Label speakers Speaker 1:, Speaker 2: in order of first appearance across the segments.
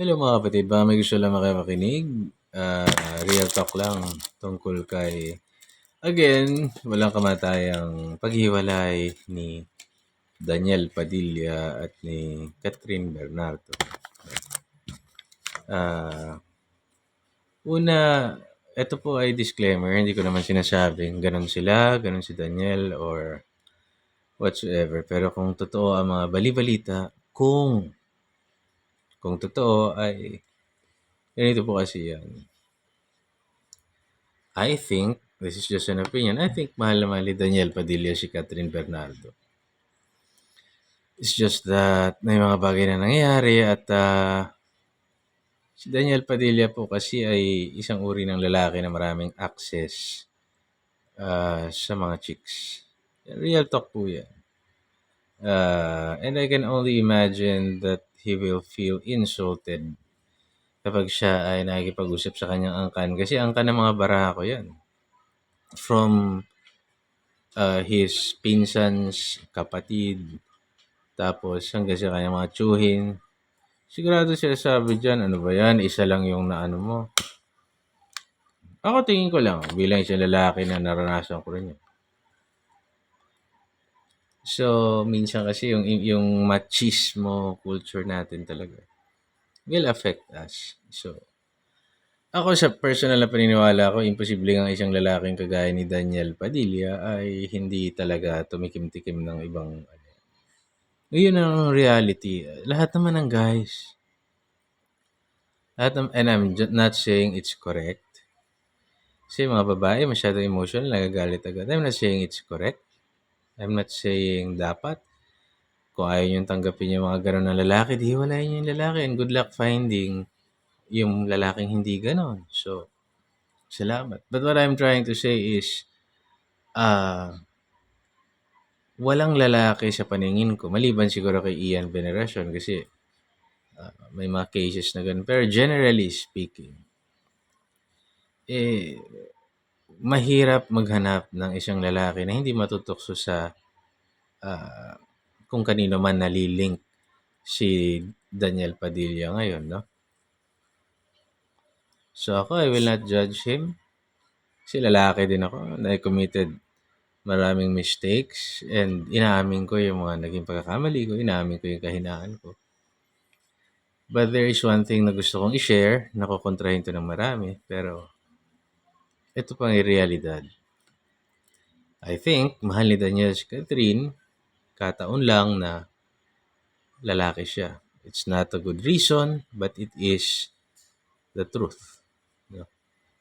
Speaker 1: Hello mga kapatid, baka may gusto lang makinig. Real talk lang tungkol kay, again, walang kamatayang paghiwalay ni Daniel Padilla at ni Catherine Bernardo. Ah, una, ito po ay disclaimer, hindi ko naman sinasabing ganun sila, ganun si Daniel or whatsoever. Pero kung totoo ang mga balibalita, kung totoo ay ganito po kasi yan. I think, this is just an opinion, I think mahal na mahal ni Daniel Padilla si Catherine Bernardo. It's just that may mga bagay na nangyayari at si Daniel Padilla po kasi ay isang uri ng lalaki na maraming access sa mga chicks. Real talk po yan. And I can only imagine that he will feel insulted kapag siya ay nakikipag-usap sa kanyang angkan. Kasi angkan ng mga barako yan. From his pinsans, kapatid, tapos hanggang sa kanyang mga tsuhin. Sigurado siya sabi dyan, ano ba yan, isa lang yung naano mo. Ako tingin ko lang, bilang isang lalaki na naranasan ko rin yun. So, minsan kasi yung machismo culture natin talaga will affect us. So, ako sa personal na paniniwala ko, imposible ang isang lalaking kagaya ni Daniel Padilla ay hindi talaga tumikim-tikim ng ibang yun ang reality. Lahat naman ng guys. And I'm not saying it's correct. Kasi mga babae masyadong emotional, nagagalit agad. I'm not saying it's correct. I'm not saying dapat. Kung ayaw nyo tanggapin yung mga gano'n ng lalaki, di hiwalayan nyo yung lalaki. And good luck finding yung lalaking hindi gano'n. So, salamat. But what I'm trying to say is, walang lalaki sa paningin ko, maliban siguro kay Ian Veneracion kasi may mga cases na ganun. Pero generally speaking, mahirap maghanap ng isang lalaki na hindi matutukso sa kung kanino man nalilink si Daniel Padilla ngayon, no? So ako, I will not judge him. Kasi lalaki din ako na I committed maraming mistakes and inaamin ko yung mga naging pagkakamali ko, inaamin ko yung kahinaan ko. But there is one thing na gusto kong i-share, nakukontrahin to ng marami, pero ito pang realidad. I think, mahal ni Daniel si Catherine, kataon lang na lalaki siya. It's not a good reason, but it is the truth. No?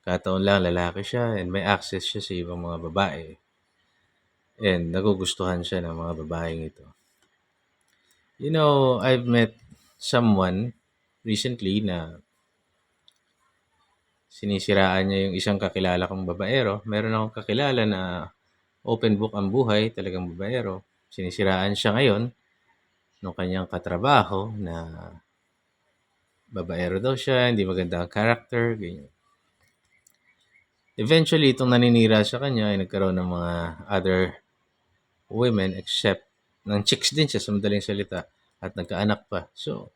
Speaker 1: Kataon lang lalaki siya and may access siya sa ibang mga babae. And nagugustuhan siya ng mga babaeng ito. You know, I've met someone recently na sinisiraan niya yung isang kakilala kong babaero. Meron akong kakilala na open book ang buhay, talagang babaero. Sinisiraan siya ngayon ng kanyang katrabaho na babaero daw siya, hindi maganda ang character, ganyan. Eventually, itong naninira sa kanya ay nagkaroon ng mga other women except ng chicks din siya sa madaling salita at nagkaanak pa. So,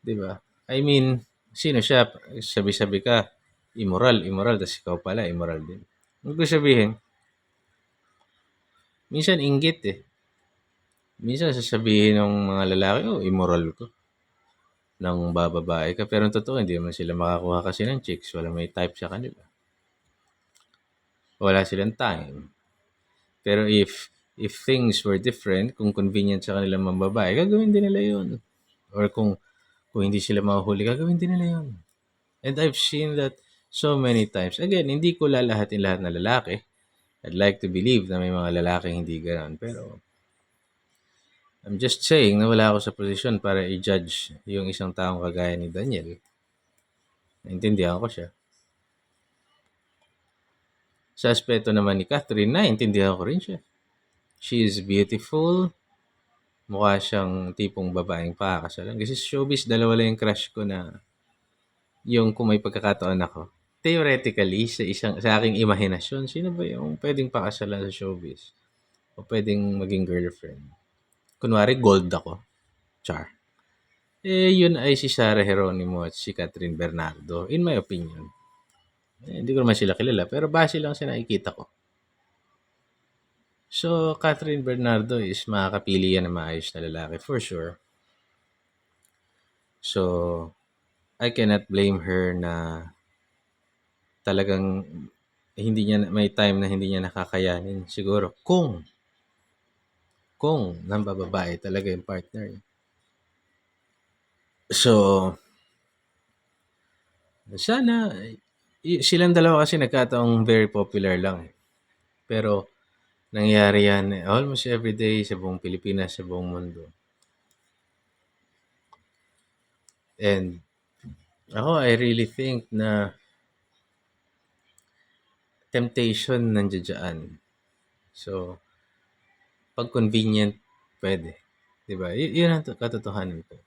Speaker 1: di ba? I mean, sino siya? Sabi-sabi ka, immoral, tapos ikaw pala, immoral din. Ano ko sabihin? Minsan inggit eh. Minsan sasabihin ng mga lalaki, oh, immoral ko. Nang bababae ka. Pero totoo, hindi naman sila makakuha kasi ng chicks. Wala may type sa kanila. Wala silang time. Pero if things were different, kung convenient sa kanila mga babae, gagawin din nila yun. Or kung hindi sila mahuli, gagawin din nila yun. And I've seen that so many times. Again, hindi ko lalahatin lahat na lalaki. I'd like to believe na may mga lalaking hindi ganoon. Pero I'm just saying na wala ako sa posisyon para i-judge yung isang taong kagaya ni Daniel. Naintindihan ko siya. Sa aspeto naman ni Catherine, naintindihan ko rin siya. She is beautiful. Mukha siyang tipong babaeng pakakasalan. Kasi showbiz, dalawa lang yung crush ko na yung kung may pagkakataon ako. Theoretically, sa aking imahinasyon, sino ba yung pwedeng pakasalan sa showbiz? O pwedeng maging girlfriend? Kunwari, gold ako. Char. Yun ay si Sarah Geronimo at si Catherine Bernardo, in my opinion. Hindi ko naman sila kilala, pero base lang sa nakikita ko. So, Catherine Bernardo is makakapili yan ng maayos na lalaki, for sure. So, I cannot blame her na talagang hindi niya may time na hindi niya nakakayanin siguro kung nambababae talaga yung partner niya. So, sana silang dalawa kasi nagkataong very popular lang, eh. Pero nangyayari yan almost every day sa buong Pilipinas, sa buong mundo. And ako, I really think na temptation nandiyan diyan. So, 'pag convenient, pwede, 'di ba? Yun ang katotohanan po.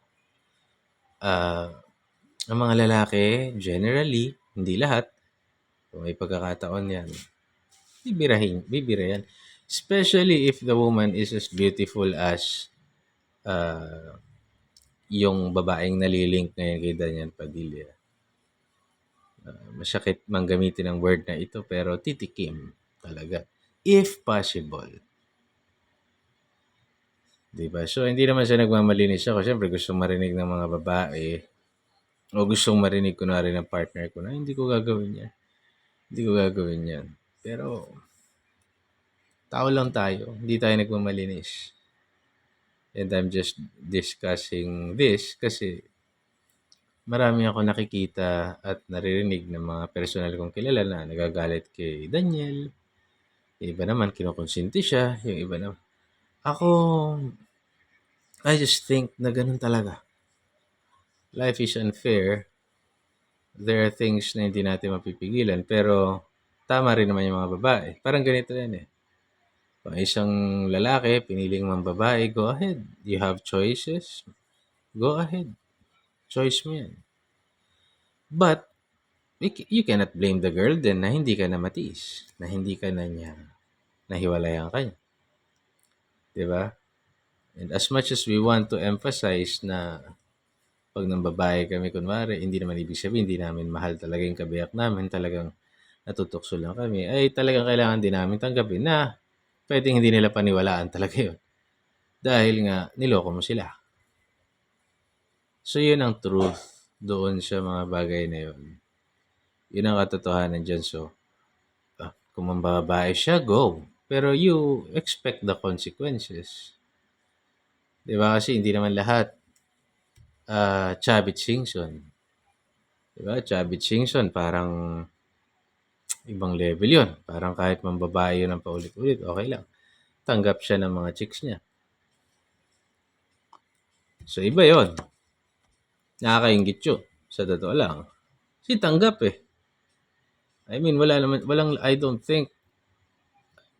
Speaker 1: Ah, ang mga lalaki generally, hindi lahat, kung may pagkakataon 'yan, bibira 'yan. Especially if the woman is as beautiful as, ah, yung babaeng nali-link ngayon kay Daniel Padilla. Masakit mang gamitin ang word na ito pero titikim talaga, if possible. 'Di ba? So, hindi naman siya nagmamalinis ako. Siyempre gustong marinig ng mga babae o gustong marinig kunwari ng partner ko na, "Hindi ko gagawin 'yan. Hindi ko gagawin 'yan." Pero tao lang tayo, hindi tayo nagmamalinis. And I'm just discussing this kasi marami akong nakikita at naririnig ng mga personal kong kilala na nagagalit kay Daniel. Yung iba naman kinukonsinti siya, yung iba naman ako, I just think na gano'n talaga. Life is unfair. There are things na hindi natin mapipigilan, pero tama rin naman yung mga babae. Parang ganito yan, eh. Kung isang lalaki piniling mambabae, go ahead. You have choices, go ahead. Choice mo yan. But, you cannot blame the girl din na hindi ka na matiis, na hindi ka na niya nahiwalayan ka niya. 'Di ba? And as much as we want to emphasize na 'pag nambabae kami kunwari, hindi naman ibig sabihin hindi namin mahal talaga yung kabiyak namin, talagang natutukso lang kami, ay talagang kailangan din namin tanggapin na puwedeng hindi nila paniwalaan talaga yun. Dahil nga niloko mo sila. So, yun ang truth doon sa mga bagay na yun. Yun ang katotohanan diyan. So, kung mambababae siya, go. Pero you expect the consequences. 'Di ba? Kasi hindi naman lahat Chavit Singson. 'Di ba? Chavit Singson parang ibang level yun. Parang kahit mambabae yun ng paulit-ulit, okay lang. Tanggap siya ng mga chicks niya. So, iba yun. Nakakainggit yun. Sa totoo lang. Kasi tanggap, eh. I mean, I don't think,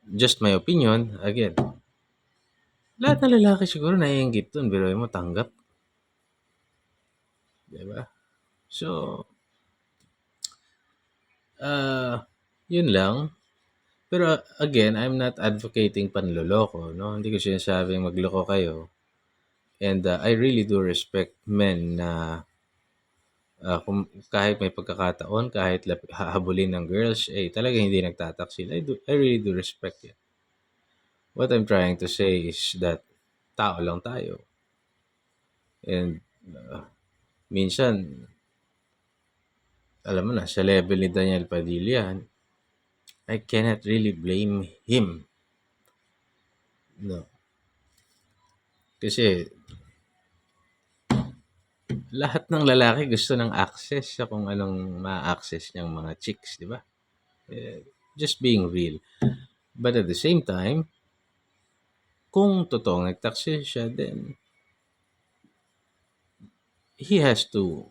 Speaker 1: just my opinion, again, lahat ng lalaki siguro naiinggit dun. Biruin mo, tanggap. Diba? So, yun lang. Pero again, I'm not advocating panloloko, no? Hindi ko sinasabing magloko kayo. And I really do respect men na kung kahit may pagkakataon, kahit hahabulin ng girls, talaga hindi nagtataksil. I really do respect it. What I'm trying to say is that tao lang tayo. And minsan, alam mo na, sa level ni Daniel Padilla, I cannot really blame him. No. Kasi lahat ng lalaki gusto ng access sa kung anong ma-access niyang mga chicks, di ba? Just being real. But at the same time, kung totoong nagtaksil siya, then he has to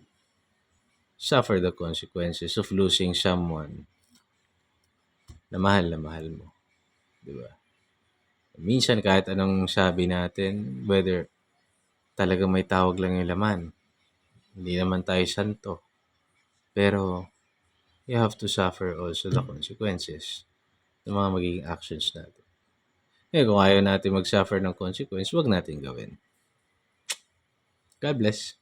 Speaker 1: suffer the consequences of losing someone na mahal mo. Di ba? Minsan kahit anong sabi natin, whether talagang may tawag lang yung laman, hindi naman tayo santo. Pero you have to suffer also the consequences ng mga magiging actions natin. Kung ayaw natin mag-suffer ng consequence, huwag natin gawin. God bless.